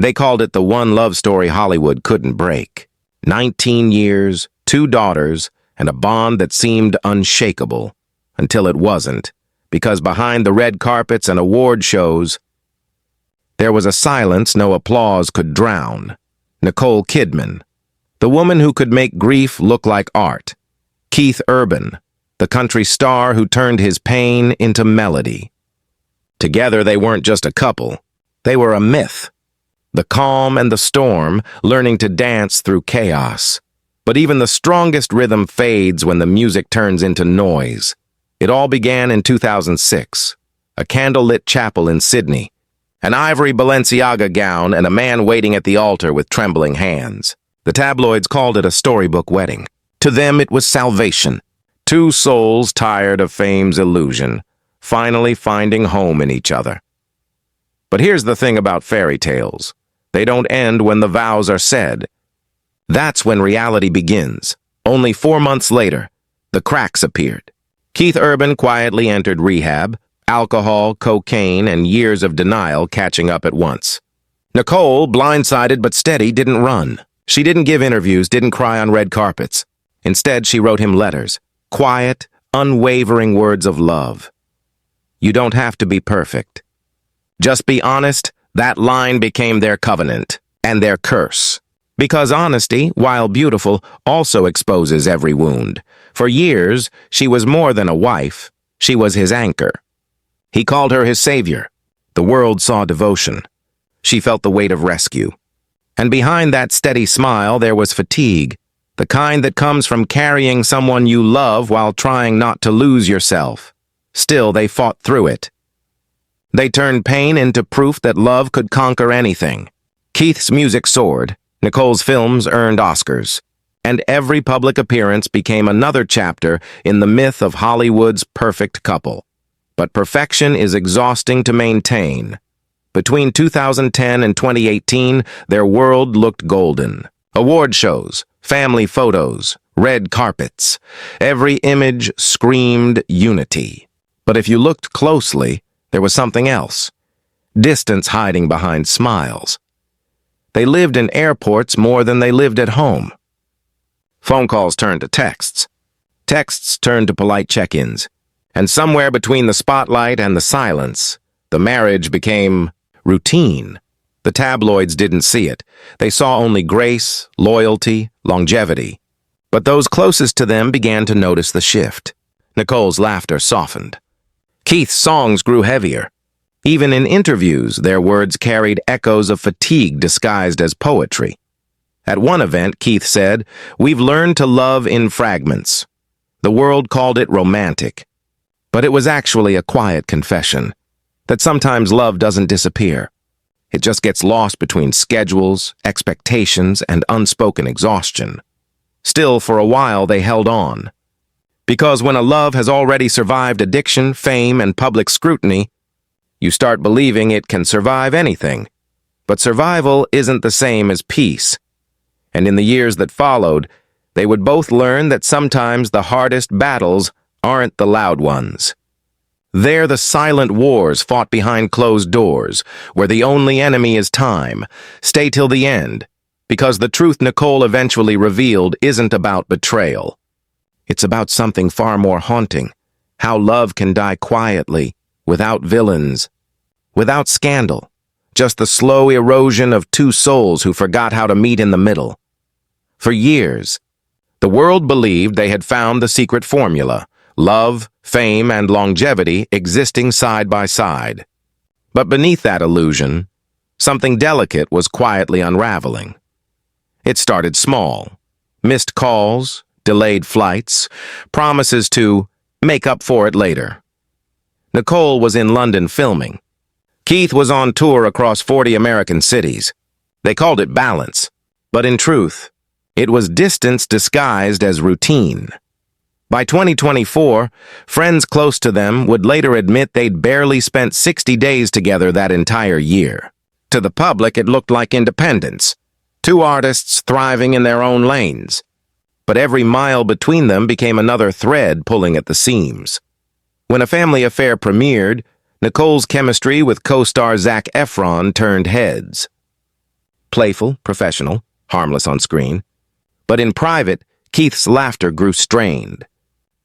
They called it the one love story Hollywood couldn't break. 19 years, 2 daughters, and a bond that seemed unshakable, until it wasn't, because behind the red carpets and award shows, there was a silence no applause could drown. Nicole Kidman, the woman who could make grief look like art. Keith Urban, the country star who turned his pain into melody. Together they weren't just a couple, they were a myth. The calm and the storm, learning to dance through chaos. But even the strongest rhythm fades when the music turns into noise. It all began in 2006, a candlelit chapel in Sydney, an ivory Balenciaga gown and a man waiting at the altar with trembling hands. The tabloids called it a storybook wedding. To them it was salvation. 2 souls tired of fame's illusion, finally finding home in each other. But here's the thing about fairy tales. They don't end when the vows are said. That's when reality begins. Only 4 months later, the cracks appeared. Keith Urban quietly entered rehab, alcohol, cocaine, and years of denial catching up at once. Nicole, blindsided but steady, didn't run. She didn't give interviews, didn't cry on red carpets. Instead, she wrote him letters, quiet, unwavering words of love. You don't have to be perfect. Just be honest. That line became their covenant and their curse. Because honesty, while beautiful, also exposes every wound. For years, she was more than a wife. She was his anchor. He called her his savior. The world saw devotion. She felt the weight of rescue. And behind that steady smile, there was fatigue, the kind that comes from carrying someone you love while trying not to lose yourself. Still, they fought through it. They turned pain into proof that love could conquer anything. Keith's music soared, Nicole's films earned Oscars, and every public appearance became another chapter in the myth of Hollywood's perfect couple. But perfection is exhausting to maintain. Between 2010 and 2018, their world looked golden. Award shows, family photos, red carpets. Every image screamed unity. But if you looked closely, there was something else. Distance hiding behind smiles. They lived in airports more than they lived at home. Phone calls turned to texts. Texts turned to polite check-ins. And somewhere between the spotlight and the silence, the marriage became routine. The tabloids didn't see it. They saw only grace, loyalty, longevity. But those closest to them began to notice the shift. Nicole's laughter softened. Keith's songs grew heavier. Even in interviews, their words carried echoes of fatigue disguised as poetry. At one event, Keith said, "We've learned to love in fragments." The world called it romantic. But it was actually a quiet confession that sometimes love doesn't disappear. It just gets lost between schedules, expectations, and unspoken exhaustion. Still, for a while, they held on. Because when a love has already survived addiction, fame, and public scrutiny, you start believing it can survive anything. But survival isn't the same as peace. And in the years that followed, they would both learn that sometimes the hardest battles aren't the loud ones. They're the silent wars fought behind closed doors, where the only enemy is time. Stay till the end, because the truth Nicole eventually revealed isn't about betrayal. It's about something far more haunting, how love can die quietly, without villains, without scandal, just the slow erosion of 2 souls who forgot how to meet in the middle. For years, the world believed they had found the secret formula, love, fame, and longevity existing side by side. But beneath that illusion, something delicate was quietly unraveling. It started small. Missed calls, delayed flights, promises to make up for it later. Nicole was in London filming. Keith was on tour across 40 American cities. They called it balance, but in truth, it was distance disguised as routine. By 2024, friends close to them would later admit they'd barely spent 60 days together that entire year. To the public, it looked like independence. 2 artists thriving in their own lanes. But every mile between them became another thread pulling at the seams. When A Family Affair premiered, Nicole's chemistry with co-star Zac Efron turned heads. playful, professional, harmless on screen. But in private, Keith's laughter grew strained.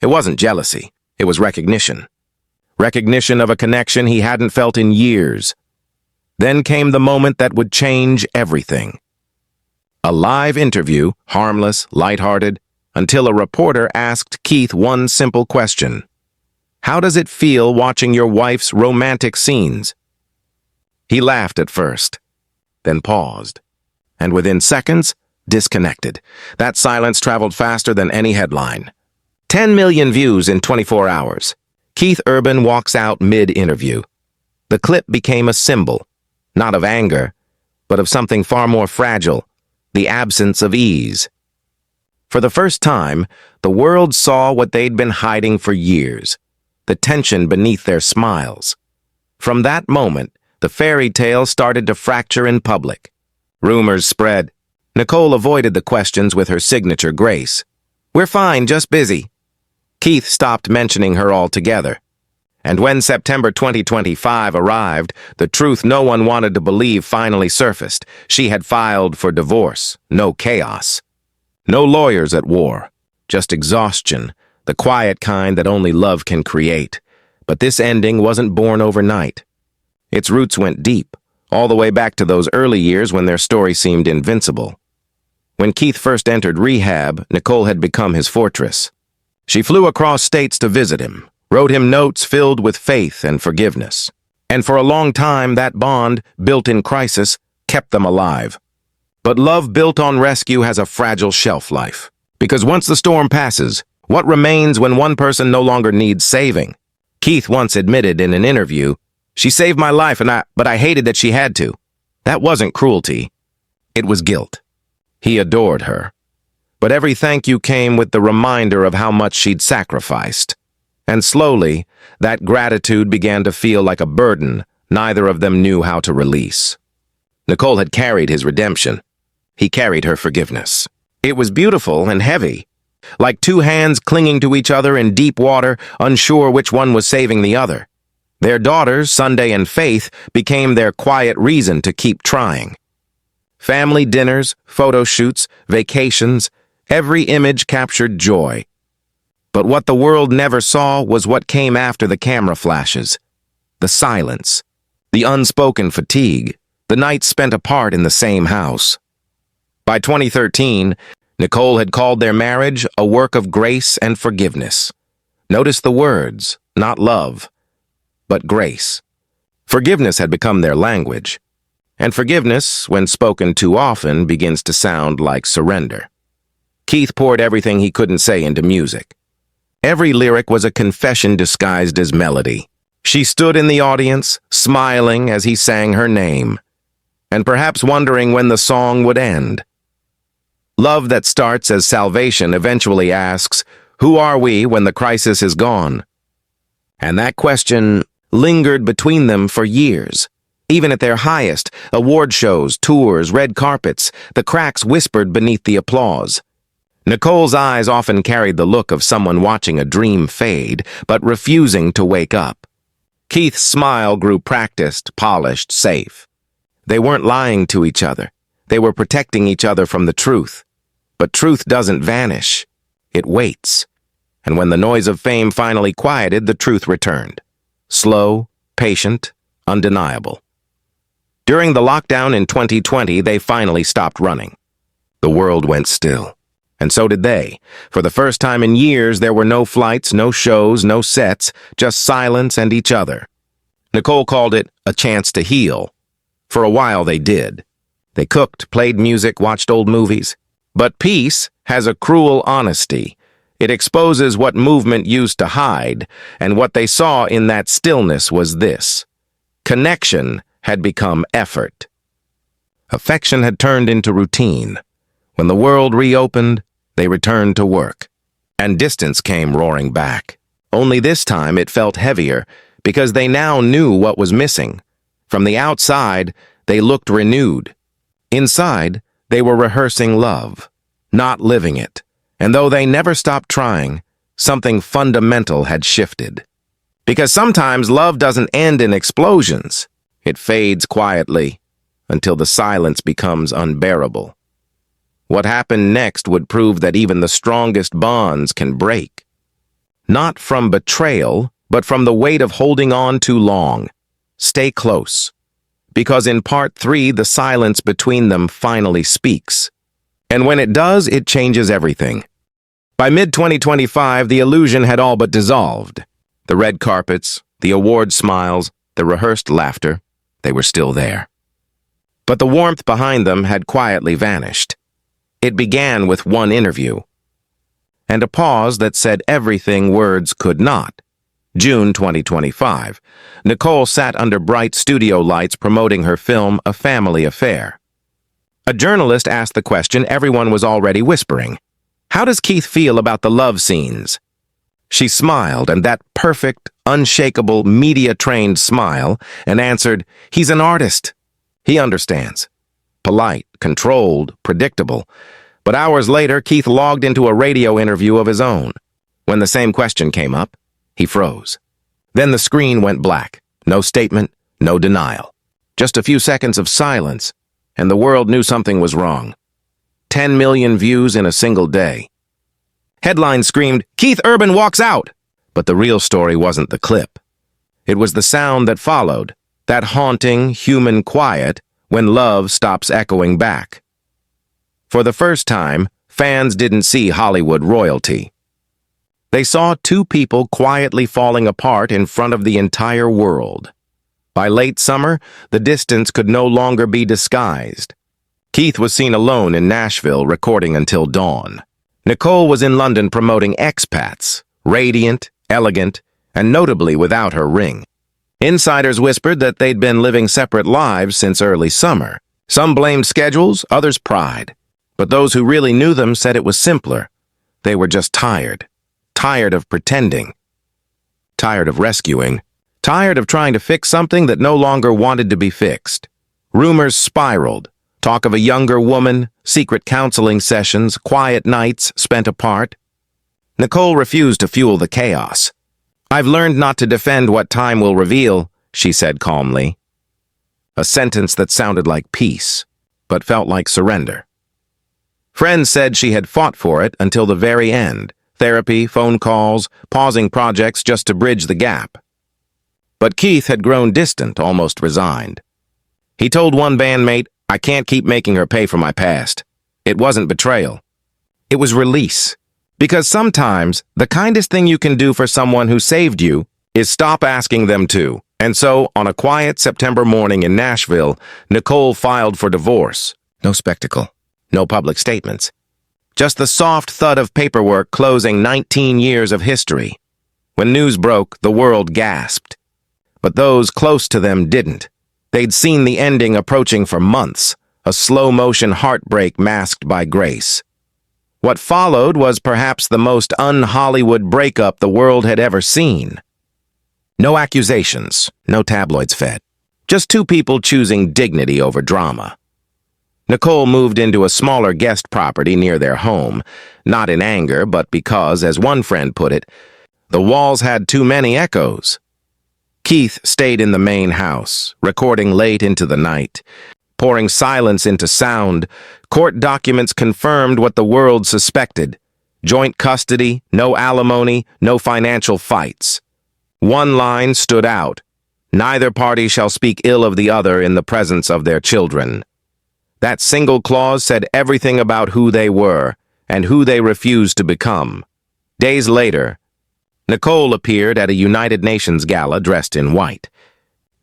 It wasn't jealousy, it was recognition. Recognition of a connection he hadn't felt in years. Then came the moment that would change everything. A live interview, harmless, lighthearted, until a reporter asked Keith one simple question. How does it feel watching your wife's romantic scenes? He laughed at first, then paused, and within seconds, disconnected. That silence traveled faster than any headline. 10 million views in 24 hours. Keith Urban walks out mid-interview. The clip became a symbol, not of anger, but of something far more fragile, the absence of ease. For the first time, the world saw what they'd been hiding for years, the tension beneath their smiles. From that moment, the fairy tale started to fracture in public. Rumors spread. Nicole avoided the questions with her signature grace. "We're fine, just busy." Keith stopped mentioning her altogether. And when September 2025 arrived, the truth no one wanted to believe finally surfaced. She had filed for divorce. No chaos. No lawyers at war. Just exhaustion, the quiet kind that only love can create. But this ending wasn't born overnight. Its roots went deep, all the way back to those early years when their story seemed invincible. When Keith first entered rehab, Nicole had become his fortress. She flew across states to visit him, wrote him notes filled with faith and forgiveness. And for a long time, that bond, built in crisis, kept them alive. But love built on rescue has a fragile shelf life. Because once the storm passes, what remains when one person no longer needs saving? Keith once admitted in an interview, "She saved my life, but I hated that she had to." That wasn't cruelty. It was guilt. He adored her. But every thank you came with the reminder of how much she'd sacrificed. And slowly, that gratitude began to feel like a burden neither of them knew how to release. Nicole had carried his redemption. He carried her forgiveness. It was beautiful and heavy, like two hands clinging to each other in deep water, unsure which one was saving the other. Their daughters, Sunday and Faith, became their quiet reason to keep trying. Family dinners, photo shoots, vacations, every image captured joy. But what the world never saw was what came after the camera flashes. The silence, the unspoken fatigue, the nights spent apart in the same house. By 2013, Nicole had called their marriage a work of grace and forgiveness. Notice the words, not love, but grace. Forgiveness had become their language. And forgiveness, when spoken too often, begins to sound like surrender. Keith poured everything he couldn't say into music. Every lyric was a confession disguised as melody. She stood in the audience, smiling as he sang her name, and perhaps wondering when the song would end. Love that starts as salvation eventually asks, "Who are we when the crisis is gone?" And that question lingered between them for years. Even at their highest, award shows, tours, red carpets, the cracks whispered beneath the applause. Nicole's eyes often carried the look of someone watching a dream fade, but refusing to wake up. Keith's smile grew practiced, polished, safe. They weren't lying to each other. They were protecting each other from the truth. But truth doesn't vanish. It waits. And when the noise of fame finally quieted, the truth returned. Slow, patient, undeniable. During the lockdown in 2020, they finally stopped running. The world went still. And so did they. For the first time in years, there were no flights, no shows, no sets, just silence and each other. Nicole called it a chance to heal. For a while they did. They cooked, played music, watched old movies. But peace has a cruel honesty. It exposes what movement used to hide, and what they saw in that stillness was this. Connection had become effort. Affection had turned into routine. When the world reopened, they returned to work. And distance came roaring back. Only this time it felt heavier, because they now knew what was missing. From the outside, they looked renewed. Inside, they were rehearsing love, not living it. And though they never stopped trying, something fundamental had shifted. Because sometimes love doesn't end in explosions. It fades quietly, until the silence becomes unbearable. What happened next would prove that even the strongest bonds can break. Not from betrayal, but from the weight of holding on too long. Stay close, because in part 3, the silence between them finally speaks. And when it does, it changes everything. By mid-2025, the illusion had all but dissolved. The red carpets, the award smiles, the rehearsed laughter, they were still there. But the warmth behind them had quietly vanished. It began with one interview, and a pause that said everything words could not. June 2025. Nicole sat under bright studio lights promoting her film, A Family Affair. A journalist asked the question everyone was already whispering. How does Keith feel about the love scenes? She smiled, and that perfect, unshakable, media-trained smile, and answered, he's an artist. He understands. Polite, controlled, predictable. But hours later, Keith logged into a radio interview of his own. When the same question came up, he froze. Then the screen went black. No statement, no denial. Just a few seconds of silence, and the world knew something was wrong. 10 million views in a single day. Headlines screamed, Keith Urban walks out! But the real story wasn't the clip. It was the sound that followed, that haunting, human quiet when love stops echoing back. For the first time, fans didn't see Hollywood royalty. They saw two people quietly falling apart in front of the entire world. By late summer, the distance could no longer be disguised. Keith was seen alone in Nashville recording until dawn. Nicole was in London promoting Expats, radiant, elegant, and notably without her ring. Insiders whispered that they'd been living separate lives since early summer. Some blamed schedules, others pride. But those who really knew them said it was simpler. They were just tired. Tired of pretending. Tired of rescuing. Tired of trying to fix something that no longer wanted to be fixed. Rumors spiraled. Talk of a younger woman, secret counseling sessions, quiet nights spent apart. Nicole refused to fuel the chaos. I've learned not to defend what time will reveal, she said calmly. A sentence that sounded like peace, but felt like surrender. Friends said she had fought for it until the very end. Therapy, phone calls, pausing projects just to bridge the gap. But Keith had grown distant, almost resigned. He told one bandmate, I can't keep making her pay for my past. It wasn't betrayal. It was release. Because sometimes, the kindest thing you can do for someone who saved you is stop asking them to. And so, on a quiet September morning in Nashville, Nicole filed for divorce. No spectacle. No public statements. Just the soft thud of paperwork closing 19 years of history. When news broke, the world gasped. But those close to them didn't. They'd seen the ending approaching for months, a slow-motion heartbreak masked by grace. What followed was perhaps the most un-Hollywood breakup the world had ever seen. No accusations, no tabloids fed. Just two people choosing dignity over drama. Nicole moved into a smaller guest property near their home, not in anger, but because, as one friend put it, the walls had too many echoes. Keith stayed in the main house, recording late into the night, pouring silence into sound. Court documents confirmed what the world suspected. Joint custody, no alimony, no financial fights. One line stood out. Neither party shall speak ill of the other in the presence of their children. That single clause said everything about who they were and who they refused to become. Days later, Nicole appeared at a United Nations gala dressed in white.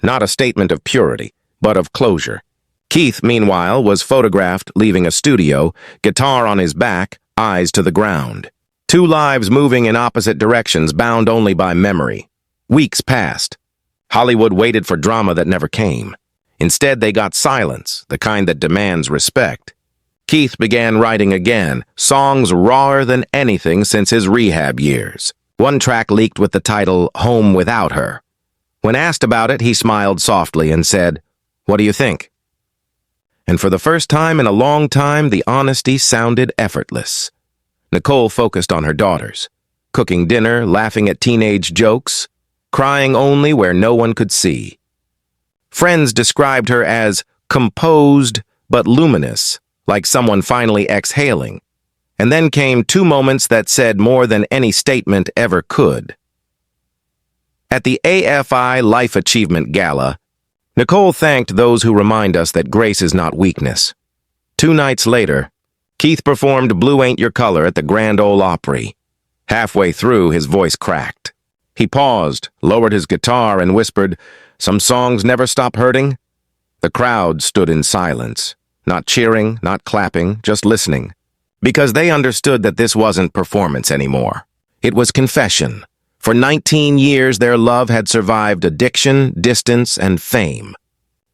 Not a statement of purity, but of closure. Keith, meanwhile, was photographed leaving a studio, guitar on his back, eyes to the ground. Two lives moving in opposite directions, bound only by memory. Weeks passed. Hollywood waited for drama that never came. Instead, they got silence, the kind that demands respect. Keith began writing again, songs rawer than anything since his rehab years. One track leaked with the title, Home Without Her. When asked about it, he smiled softly and said, "What do you think?" And for the first time in a long time, the honesty sounded effortless. Nicole focused on her daughters, cooking dinner, laughing at teenage jokes, crying only where no one could see. Friends described her as composed but luminous, like someone finally exhaling. And then came two moments that said more than any statement ever could. At the AFI Life Achievement Gala, Nicole thanked those who remind us that grace is not weakness. 2 nights later, Keith performed Blue Ain't Your Color at the Grand Ole Opry. Halfway through, his voice cracked. He paused, lowered his guitar, and whispered, "Some songs never stop hurting." The crowd stood in silence, not cheering, not clapping, just listening, because they understood that this wasn't performance anymore. It was confession. For 19 years, their love had survived addiction, distance, and fame.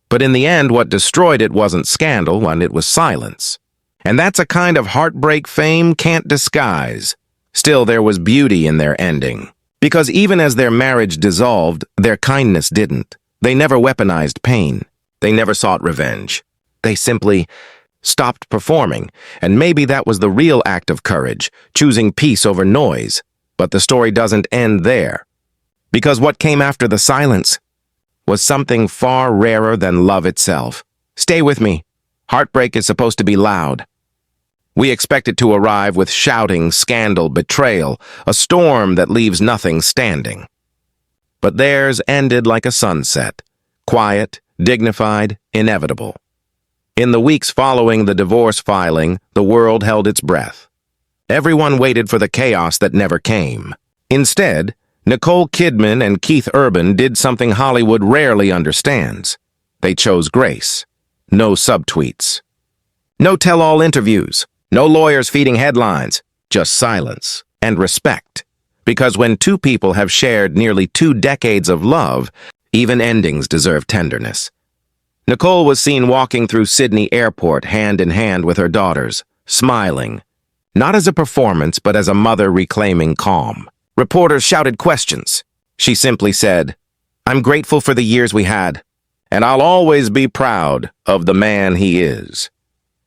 But in the end, what destroyed it wasn't scandal, and it was silence. And that's a kind of heartbreak fame can't disguise. Still, there was beauty in their ending. Because even as their marriage dissolved, their kindness didn't. They never weaponized pain. They never sought revenge. They simply stopped performing, and maybe that was the real act of courage, choosing peace over noise. But the story doesn't end there. Because what came after the silence was something far rarer than love itself. Stay with me. Heartbreak is supposed to be loud. We expect it to arrive with shouting, scandal, betrayal, a storm that leaves nothing standing. But theirs ended like a sunset, quiet, dignified, inevitable. In the weeks following the divorce filing, the world held its breath. Everyone waited for the chaos that never came. Instead, Nicole Kidman and Keith Urban did something Hollywood rarely understands. They chose grace. No subtweets. No tell-all interviews. No lawyers feeding headlines. Just silence and respect. Because when two people have shared nearly 2 decades of love, even endings deserve tenderness. Nicole was seen walking through Sydney Airport hand in hand with her daughters, smiling. Not as a performance, but as a mother reclaiming calm. Reporters shouted questions. She simply said, "I'm grateful for the years we had, and I'll always be proud of the man he is."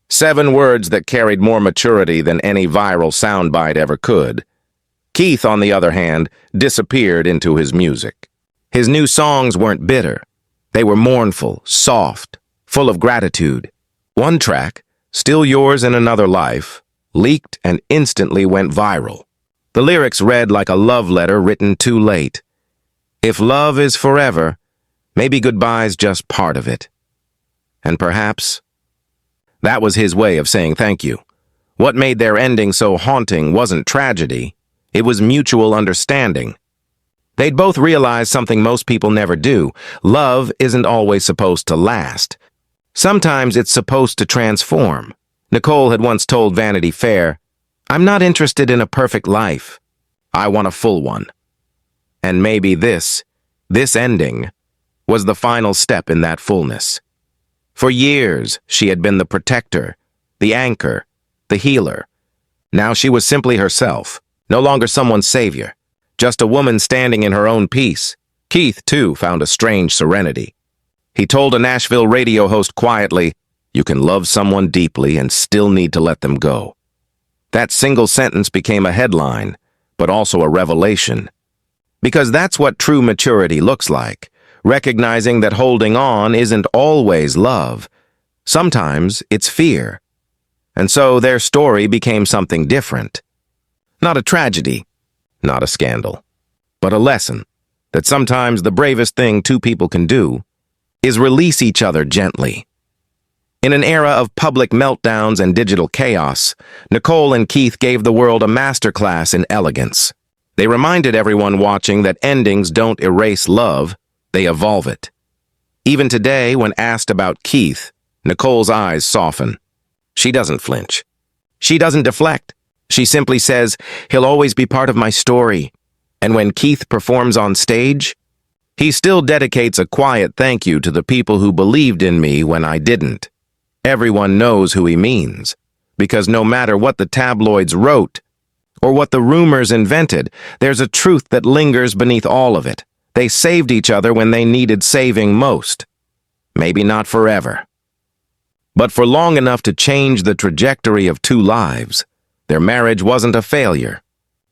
7 words that carried more maturity than any viral soundbite ever could. Keith, on the other hand, disappeared into his music. His new songs weren't bitter. They were mournful, soft, full of gratitude. One track, Still Yours in Another Life, leaked and instantly went viral. The lyrics read like a love letter written too late. If love is forever, maybe goodbye's just part of it. And perhaps that was his way of saying thank you. What made their ending so haunting wasn't tragedy. It was mutual understanding. They'd both realized something most people never do. Love isn't always supposed to last. Sometimes it's supposed to transform. Nicole had once told Vanity Fair, "I'm not interested in a perfect life. I want a full one." And maybe this ending, was the final step in that fullness. For years, she had been the protector, the anchor, the healer. Now she was simply herself, no longer someone's savior, just a woman standing in her own peace. Keith, too, found a strange serenity. He told a Nashville radio host quietly, "You can love someone deeply and still need to let them go." That single sentence became a headline, but also a revelation. Because that's what true maturity looks like, recognizing that holding on isn't always love. Sometimes it's fear. And so their story became something different. Not a tragedy, not a scandal, but a lesson that sometimes the bravest thing two people can do is release each other gently. In an era of public meltdowns and digital chaos, Nicole and Keith gave the world a masterclass in elegance. They reminded everyone watching that endings don't erase love, they evolve it. Even today, when asked about Keith, Nicole's eyes soften. She doesn't flinch. She doesn't deflect. She simply says, "He'll always be part of my story." And when Keith performs on stage, he still dedicates a quiet thank you to the people who believed in me when I didn't. Everyone knows who he means, because no matter what the tabloids wrote or what the rumors invented, there's a truth that lingers beneath all of it. They saved each other when they needed saving most. Maybe not forever, but for long enough to change the trajectory of 2 lives. Their marriage wasn't a failure.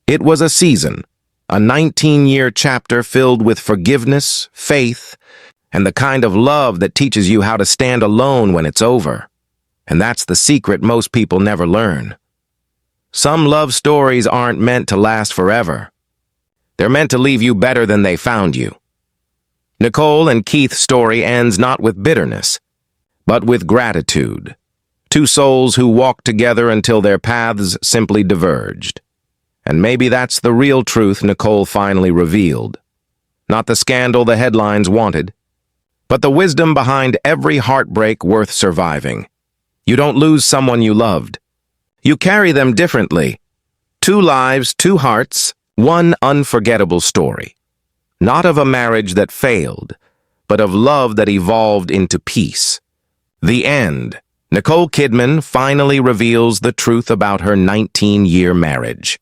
It was a season, a 19-year chapter filled with forgiveness, faith, and the kind of love that teaches you how to stand alone when it's over. And that's the secret most people never learn. Some love stories aren't meant to last forever. They're meant to leave you better than they found you. Nicole and Keith's story ends not with bitterness, but with gratitude. Two souls who walked together until their paths simply diverged. And maybe that's the real truth Nicole finally revealed. Not the scandal the headlines wanted, but the wisdom behind every heartbreak worth surviving. You don't lose someone you loved. You carry them differently. Two lives, two hearts, one unforgettable story. Not of a marriage that failed, but of love that evolved into peace. The end. Nicole Kidman finally reveals the truth about her 19-year marriage.